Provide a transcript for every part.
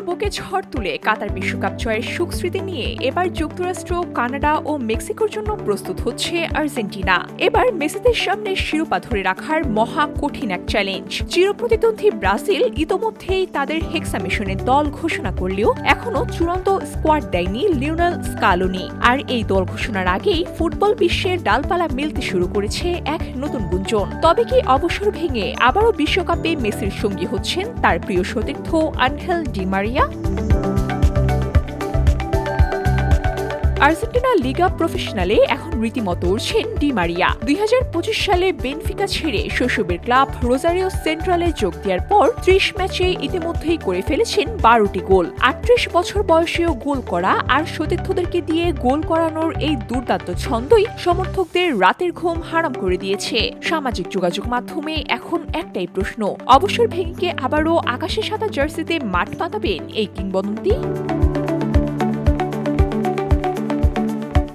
বুকে ঝড় তুলে কাতার বিশ্বকাপ জয়ের সুখ স্মৃতি নিয়ে এবার যুক্তরাষ্ট্র, কানাডা ও মেক্সিকোর জন্য প্রস্তুত হচ্ছে আর্জেন্টিনা। এবার মেসিদের সামনে শিরোপা ধরে রাখার মহা কঠিন এক চ্যালেঞ্জ। চিরপ্রতিদ্বন্দ্বী ব্রাজিল ইতোমধ্যেই তাদের হেক্সামিশনের দল ঘোষণা করলেও এখনো চূড়ান্ত স্কোয়াড দেয়নি লিওনেল স্কালোনি। আর এই দল ঘোষণার আগেই ফুটবল বিশ্বের ডালপালা মেলতে শুরু করেছে এক নতুন গুঞ্জন। তবে কি অবসর ভেঙে আবারও বিশ্বকাপে মেসির সঙ্গী হচ্ছেন তার প্রিয় সতীর্থ আনহেল ডি মারিয়া? আর্জেন্টিনা লিগা প্রফেশনালে এখন রীতিমতো উঠছেন ডি মারিয়া। 2025 সালে বেনফিকা ছেড়ে শৈশবের ক্লাব রোজারিও সেন্ট্রালে যোগ দেওয়ার পর 30 ম্যাচে ইতিমধ্যেই করে ফেলেছেন 12টি গোল। 38 বছর বয়সেও গোল করা আর সতীর্থদেরকে দিয়ে গোল করানোর এই দুর্দান্ত ছন্দই সমর্থকদের রাতের ঘুম হারাম করে দিয়েছে। সামাজিক যোগাযোগ মাধ্যমে এখন একটাই প্রশ্ন, অবসর ভেঙে আবারও আকাশে সাদা জার্সিতে মাঠ পাতাবেন এই কিংবদন্তি?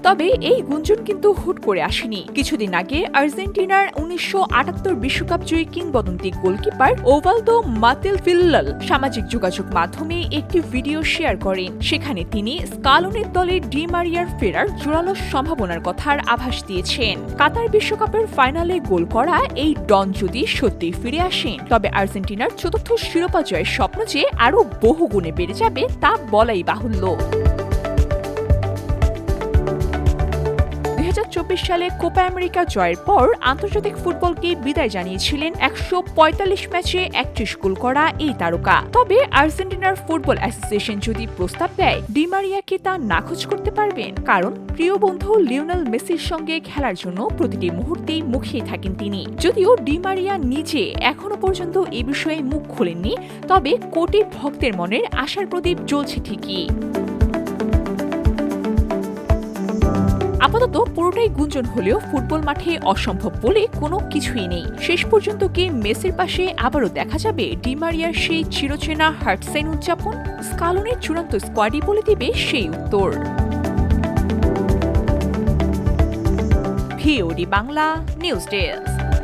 তবে এই গুঞ্জন কিন্তু হুট করে আসেনি। কিছুদিন আগে আর্জেন্টিনার 1978 বিশ্বকাপ জয়ী কিংবদন্তি গোলকিপার ওভালদো মাতেলভিল্লাল সামাজিক যোগাযোগ মাধ্যমে একটি ভিডিও শেয়ার করেন। সেখানে তিনি স্কালোনির দলে ডি মারিয়ার ফেরার জোরালো সম্ভাবনার কথার আভাস দিয়েছেন। কাতার বিশ্বকাপের ফাইনালে গোল করা এই ডন যদি সত্যিই ফিরে আসেন, তবে আর্জেন্টিনার চতুর্থ শিরোপা জয়ের স্বপ্ন যে আরও বহু গুণে বেড়ে যাবে তা বলাই বাহুল্য। 2024 সালে কোপা আমেরিকা জয়ের পর আন্তর্জাতিক ফুটবলকে বিদায় জানিয়েছিলেন 145 ম্যাচে 31 গোল করা এই তারকা। তবে আর্জেন্টিনার ফুটবল অ্যাসোসিয়েশন যদি প্রস্তাব দেয়, ডি মারিয়াকে তা নাকচ করতে পারবেন, কারণ প্রিয় বন্ধু লিওনেল মেসির সঙ্গে খেলার জন্য প্রতিটি মুহূর্তেই মুখিয়ে থাকেন তিনি। যদিও ডি মারিয়া নিজে এখনো পর্যন্ত এ বিষয়ে মুখ খোলেননি, তবে কোটি ভক্তের মনের আশার প্রদীপ জ্বলছে ঠিকই। আপাতত পুরোটাই গুঞ্জন হলেও ফুটবল মাঠে অসম্ভব বলে কোনো কিছুই নেই। শেষ পর্যন্ত কি মেসির পাশে আবারও দেখা যাবে ডি মারিয়ার সেই চিরচেনা হার্টসাইন উদযাপন? স্কালোনির চূড়ান্ত স্কোয়াডই বলে দিবে সেই উত্তর। VOD Bangla news desk.